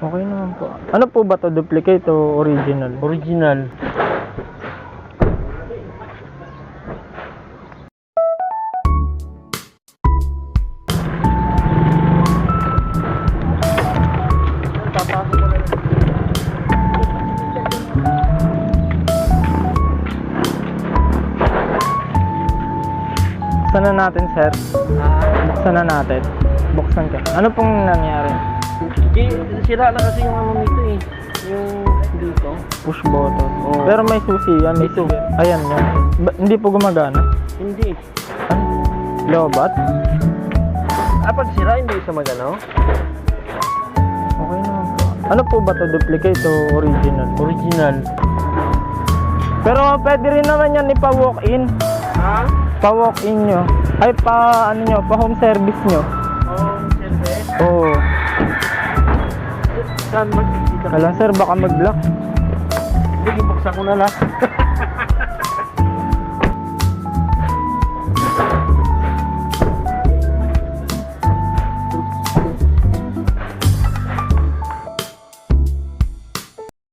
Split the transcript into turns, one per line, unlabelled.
Okay naman po. Ano po ba to? Duplicate o original?
Original.
Buksan na natin, sir. Buksan na natin. Buksan ka. Ano pong nangyari?
Sira na kasi yung ano nito eh. Yung dito.
Push button.
Oo.
Pero may susi yan. May
Ito.
susi. Ayan yan. Hindi po gumagana.
Hindi.
Ano? Lobat?
Pag sira, hindi siya magano.
Okay naman po. Ano po ba to? Duplicate o original?
Original.
Pero pwede rin naman yan ipa-walk-in.
Ha?
Pa-walk-in nyo. Ay, ano nyo, pa-home service nyo.
Service?
Oo.
Saan mag-dito?
Alam sir, baka mag-block.
Hindi, buksan ko na lang.